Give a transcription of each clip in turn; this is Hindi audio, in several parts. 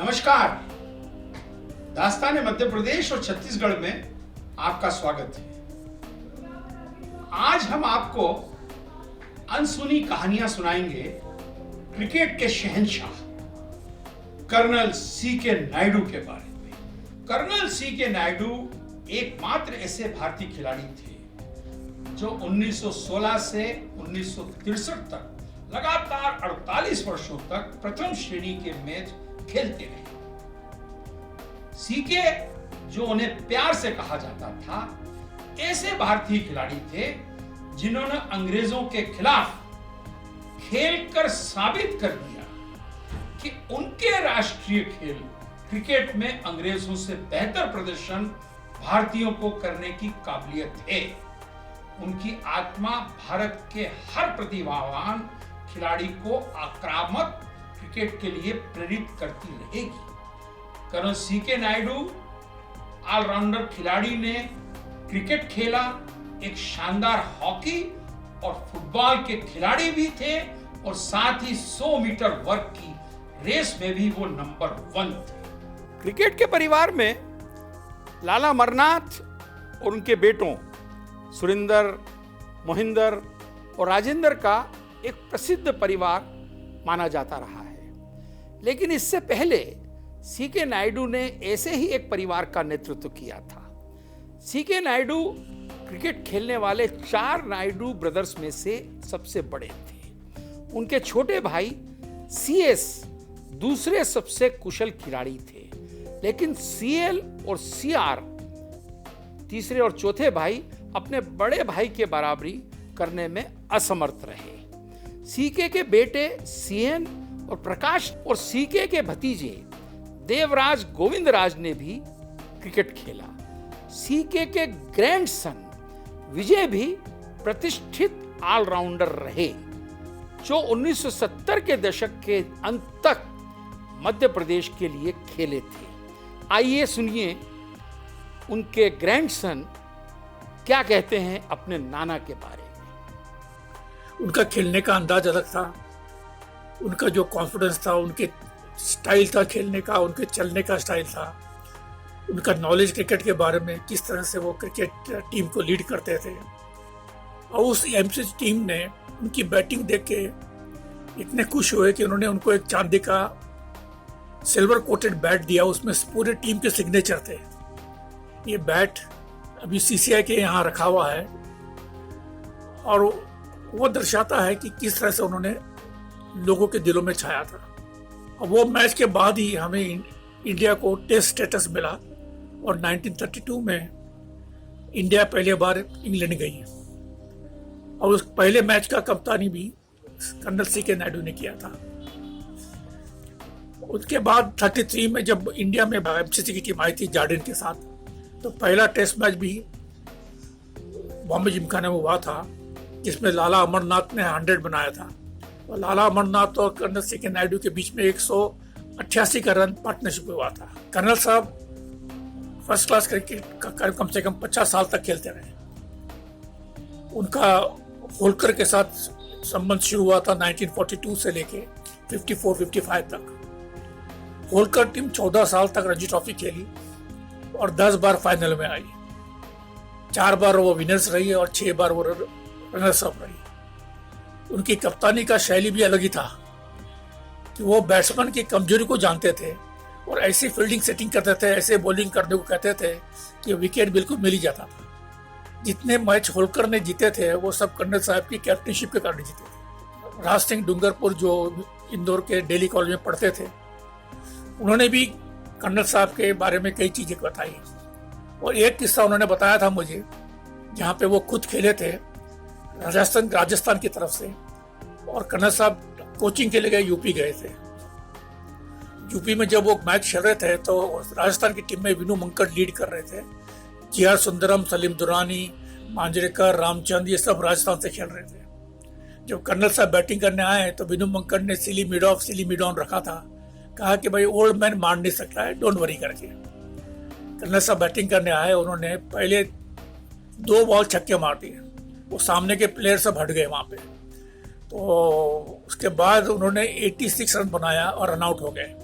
नमस्कार। दास्तान मध्य प्रदेश और छत्तीसगढ़ में आपका स्वागत है। आज हम आपको अनसुनी कहानियां सुनाएंगे क्रिकेट के शहंशाह कर्नल सी.के. नायडू के बारे में। Colonel CK. नायडू एकमात्र ऐसे भारतीय खिलाड़ी थे जो 1916 से 1963 तक लगातार 48 वर्षों तक प्रथम श्रेणी के मैच खेलते रहे। सीके, जो उन्हें प्यार से कहा जाता था, ऐसे भारतीय खिलाड़ी थे जिन्होंने अंग्रेजों के खिलाफ खेलकर साबित कर दिया कि उनके राष्ट्रीय खेल क्रिकेट में अंग्रेजों से बेहतर प्रदर्शन भारतीयों को करने की काबिलियत है। उनकी आत्मा भारत के हर प्रतिभावान खिलाड़ी को आक्रामक क्रिकेट के लिए प्रेरित करती रहेगी। Colonel CK. नायडू ऑलराउंडर खिलाड़ी ने क्रिकेट खेला, एक शानदार हॉकी और फुटबॉल के खिलाड़ी भी थे और साथ ही 100 मीटर वर्ग की रेस में भी वो नंबर 1 थे। क्रिकेट के परिवार में लाला अमरनाथ और उनके बेटों सुरेंद्र, मोहिंदर और राजेंद्र का एक प्रसिद्ध परिवार माना जाता रहा है। लेकिन इससे पहले सी.के. नायडू ने ऐसे ही एक परिवार का नेतृत्व किया था। सी.के. नायडू क्रिकेट खेलने वाले 4 नायडू ब्रदर्स में से सबसे बड़े थे। उनके छोटे भाई सी.एस. दूसरे सबसे कुशल खिलाड़ी थे, लेकिन सी.एल. और सी.आर. तीसरे और चौथे भाई अपने बड़े भाई के बराबरी करने में असमर्थ रहे। सी.के. के बेटे सी.एन. और प्रकाश और सी.के. के भतीजे देवराज गोविंदराज ने भी क्रिकेट खेला। सी.के. के ग्रैंडसन विजय भी प्रतिष्ठित ऑलराउंडर रहे, जो 1970 के दशक के अंत तक मध्य प्रदेश के लिए खेले थे। आइए सुनिए उनके ग्रैंडसन क्या कहते हैं अपने नाना के बारे में। उनका खेलने का अंदाज अलग था, उनका जो कॉन्फिडेंस था, उनके स्टाइल था खेलने का, उनके चलने का स्टाइल था, उनका नॉलेज क्रिकेट के बारे में, किस तरह से वो क्रिकेट टीम को लीड करते थे। और उस एमसी टीम ने उनकी बैटिंग देख के इतने खुश हुए कि उन्होंने उनको एक चांदी का सिल्वर कोटेड बैट दिया। उसमें पूरे टीम के सिग्नेचर थे। ये बैट अभी सीसीआई के यहाँ रखा हुआ है और वो दर्शाता है कि किस तरह से उन्होंने लोगों के दिलों में छाया था। और वो मैच के बाद ही हमें इंडिया को टेस्ट स्टेटस मिला और 1932 में इंडिया पहली बार इंग्लैंड गई और उस पहले मैच का कप्तानी भी कर्नल सी.के. नायडू ने किया था। उसके बाद 33 में जब इंडिया में एमसीसी की टीम आई थी जार्डिन के साथ, तो पहला टेस्ट मैच भी बॉम्बे जिमखाना में हुआ था, जिसमें लाला अमरनाथ ने 100 बनाया था। और लाला अमरनाथ और कर्नल सी.के. नायडू के बीच में 188 का रन पार्टनरशिप हुआ था। कर्नल साहब फर्स्ट क्लास क्रिकेट का कम से कम 50 साल तक खेलते रहे। उनका होलकर के साथ संबंध शुरू हुआ था 1942 से लेके 54-55 तक। होलकर टीम 14 साल तक रणजी ट्रॉफी खेली और 10 बार फाइनल में आई। 4 बार वो विनर्स रही और 6 बार वो रनर्स अप रही। उनकी कप्तानी का शैली भी अलग ही था कि वो बैट्समैन की कमजोरी को जानते थे और ऐसी फील्डिंग सेटिंग करते थे, ऐसे बॉलिंग करने को कहते थे कि विकेट बिल्कुल मिल ही जाता था। जितने मैच होलकर ने जीते थे वो सब कर्नल साहब की कैप्टनशिप के कारण जीते थे। राज सिंह डूंगरपुर, जो इंदौर के डेली कॉलेज में पढ़ते थे, उन्होंने भी कर्नल साहब के बारे में कई चीजें बताई। और एक किस्सा उन्होंने बताया था मुझे, जहाँ पे वो खुद खेले थे राजस्थान की तरफ से, और कर्नल साहब कोचिंग के लिए गए, यूपी गए थे। यूपी में जब वो मैच खेल रहे थे तो राजस्थान की टीम में विनू मंकड़ लीड कर रहे थे। जी.आर. सुंदरम, सलीम दुरानी, मांजरेकर, रामचंद, ये सब राजस्थान से खेल रहे थे। जब कर्नल साहब बैटिंग करने आए तो विनू मंकड़ ने सिली मिड ऑन रखा था। कहा कि भाई ओल्ड मैन मार नहीं सकता है, डोंट वरी करके। कर्नल साहब बैटिंग करने आए, उन्होंने पहले 2 बॉल छक्के मार दिए। वो सामने के प्लेयर सब हट गए वहाँ पे। तो उसके बाद उन्होंने 86 रन बनाया और रन आउट हो गए।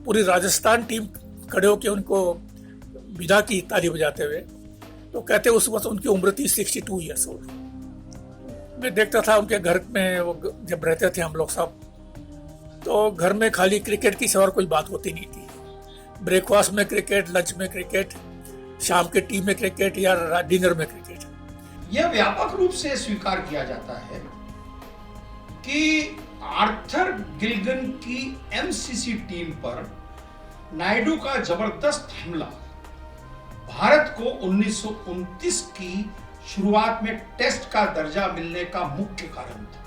पूरी राजस्थान टीम खड़े होकर उनको विदा की ताली बजाते हुए। तो कहते उस वक्त उनकी उम्र थी 62 ईयर्स ओल्ड। मैं देखता था उनके घर में, वो जब रहते थे हम लोग सब, तो घर में खाली क्रिकेट की सिवा कोई बात होती नहीं थी। ब्रेकफास्ट में क्रिकेट, लंच में क्रिकेट, शाम के टी में क्रिकेट या डिनर में क्रिकेट। यह व्यापक रूप से स्वीकार किया जाता है कि आर्थर गिलगन की एमसीसी टीम पर नायडू का जबरदस्त हमला भारत को 1929 की शुरुआत में टेस्ट का दर्जा मिलने का मुख्य कारण था।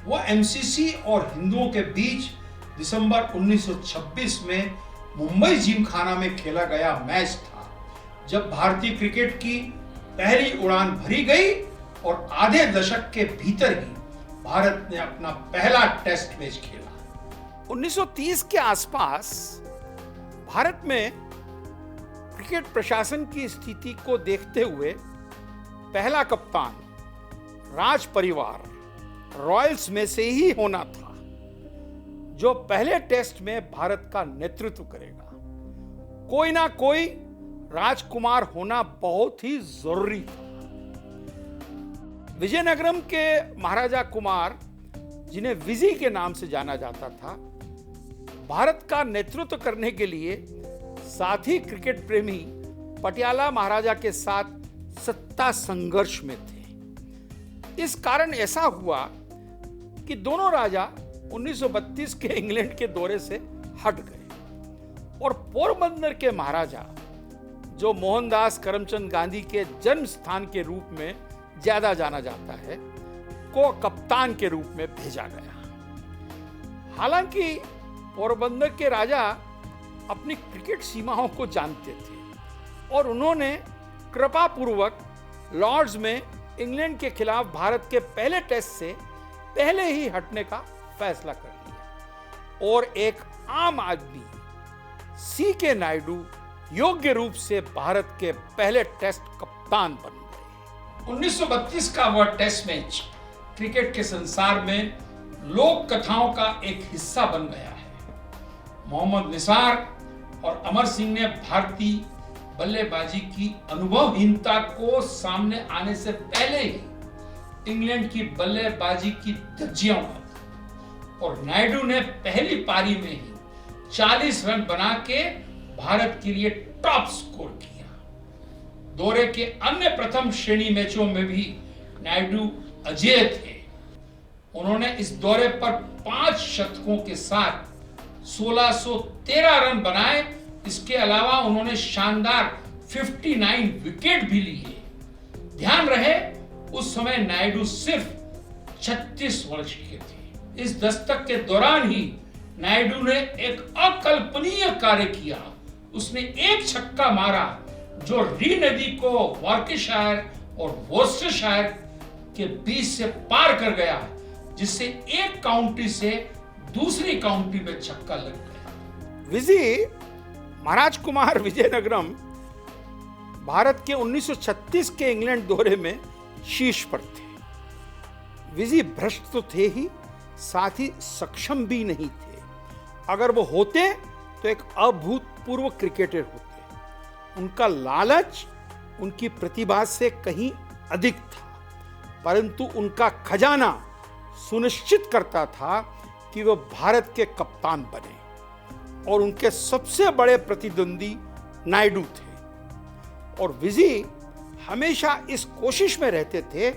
वह एमसीसी और हिंदुओं के बीच दिसंबर 1926 में मुंबई जिमखाना में खेला गया मैच था, जब भारतीय क्रिकेट की पहली उड़ान भरी गई और आधे दशक के भीतर ही भारत ने अपना पहला टेस्ट मैच खेला। 1930 के आसपास भारत में क्रिकेट प्रशासन की स्थिति को देखते हुए पहला कप्तान राज परिवार रॉयल्स में से ही होना था, जो पहले टेस्ट में भारत का नेतृत्व करेगा। कोई ना कोई राजकुमार होना बहुत ही जरूरी था। विजयनगरम के महाराजा कुमार, जिन्हें विजी के नाम से जाना जाता था, भारत का नेतृत्व करने के लिए साथ ही क्रिकेट प्रेमी पटियाला महाराजा के साथ सत्ता संघर्ष में थे। इस कारण ऐसा हुआ कि दोनों राजा 1932 के इंग्लैंड के दौरे से हट गए और पोरबंदर के महाराजा, जो मोहनदास करमचंद गांधी के जन्म स्थान के रूप में ज्यादा जाना जाता है, को कप्तान के रूप में भेजा गया। हालांकि पोरबंदर के राजा अपनी क्रिकेट सीमाओं को जानते थे और उन्होंने कृपापूर्वक लॉर्ड्स में इंग्लैंड के खिलाफ भारत के पहले टेस्ट से पहले ही हटने का फैसला कर लिया और एक आम आदमी सी के नायडू योग्य रूप से भारत के पहले टेस्ट कप्तान बन गए। 1932 का वह टेस्ट मैच क्रिकेट के संसार में लोक कथाओं का एक हिस्सा बन गया है। मोहम्मद निसार और अमर सिंह ने भारतीय बल्लेबाजी की अनुभवहीनता को सामने आने से पहले ही इंग्लैंड की बल्लेबाजी की धज्जियां उड़ाई और नायडू ने पहली पारी में ही 40 रन बना के भारत के लिए टॉप स्कोर किया। दौरे के अन्य प्रथम श्रेणी मैचों में भी नायडू अजेय थे। उन्होंने इस दौरे पर 5 शतकों के साथ 1613 रन बनाए। इसके अलावा उन्होंने शानदार 59 विकेट भी लिए। ध्यान रहे, उस समय नायडू सिर्फ 36 वर्ष के थे। इस दस्तक के दौरान ही नायडू ने एक अकल्पनीय कार्य किया। उसने एक छक्का मारा जो री नदी को वॉर्कशायर और वोस्टरशायर के बीच से पार कर गया, जिससे एक काउंटी से दूसरी काउंटी में छक्का लग गया। विजी महाराज कुमार विजयनगरम भारत के 1936 के इंग्लैंड दौरे में शीर्ष पर थे। विजी भ्रष्ट तो थे ही, साथ ही सक्षम भी नहीं थे। अगर वो होते तो एक अभूतपूर्व क्रिकेटर होते। उनका लालच उनकी प्रतिभा से कहीं अधिक था, परंतु उनका खजाना सुनिश्चित करता था कि वो भारत के कप्तान बने और उनके सबसे बड़े प्रतिद्वंदी नायडू थे। और विजी हमेशा इस कोशिश में रहते थे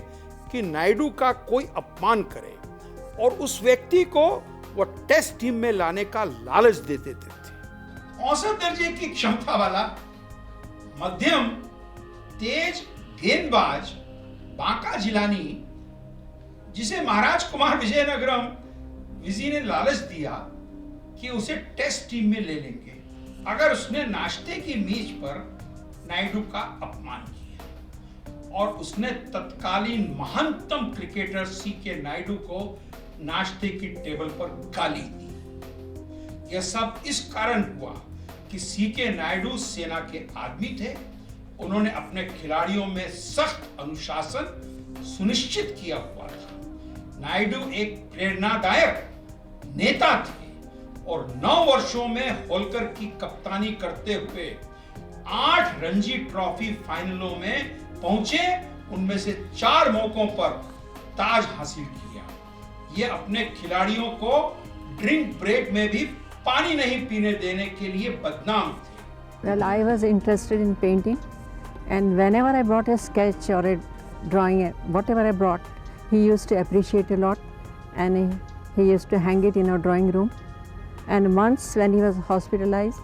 कि नायडू का कोई अपमान करे और उस व्यक्ति को वो टेस्ट टीम में लाने का लालच दे देते थे। औसत दर्जे की क्षमता वाला मध्यम तेज गेंदबाज बांका जिलानी, जिसे महाराज कुमार विजयनगरम विजी ने लालच दिया कि उसे टेस्ट टीम में ले लेंगे अगर उसने नाश्ते की मेज पर नायडू का अपमान किया, और उसने तत्कालीन महानतम क्रिकेटर सी के नायडू को नाश्ते की टेबल पर गाली दी। यह सब इस कारण हुआ कि सी के नायडू सेना के आदमी थे। उन्होंने अपने खिलाड़ियों में सख्त अनुशासन सुनिश्चित किया हुआ था। नायडू एक प्रेरणादायक नेता थे और 9 वर्षों में होलकर की कप्तानी करते हुए 8 रणजी ट्रॉफी फाइनलों में पहुंचे, उनमें से 4 मौकों पर ताज हासिल किया। ये अपने खिलाड़ियों को ड्रिंक ब्रेक में भी पानी नहीं पीने देने के लिए बदनाम थे। Well, I was interested in painting, and whenever I brought a sketch or a drawing, whatever I brought, he used to appreciate a lot, and he used to hang it in our drawing room. And once, when he was hospitalized,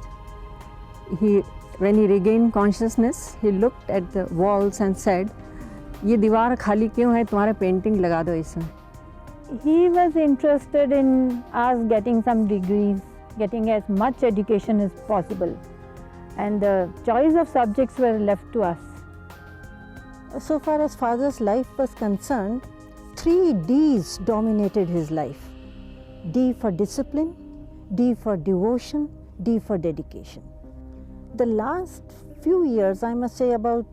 when he regained consciousness, he looked at the walls and said, "ये दीवार खाली क्यों है? तुम्हारा पेंटिंग लगा दो इसमें." He was interested in us getting some degrees, getting as much education as possible, and the choice of subjects were left to us. So far as father's life was concerned, 3 D's dominated his life. D for discipline, D for devotion, D for dedication. The last few years, I must say about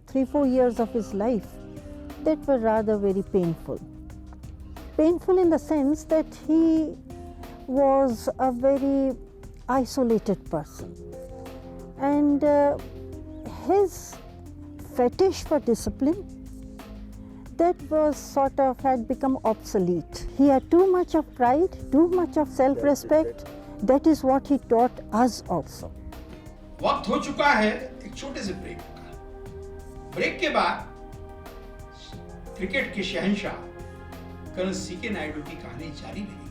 3-4 years of his life, that were rather very painful. Painful in the sense that he was a very isolated person. And his fetish for discipline, that was sort of had become obsolete. He had too much of pride, too much of self-respect. That is what he taught us also. वक्त हो चुका है एक छोटे से ब्रेक का। ब्रेक के बाद क्रिकेट के शहंशाह कर्नल सीके नायडू की कहानी जारी रहेगी।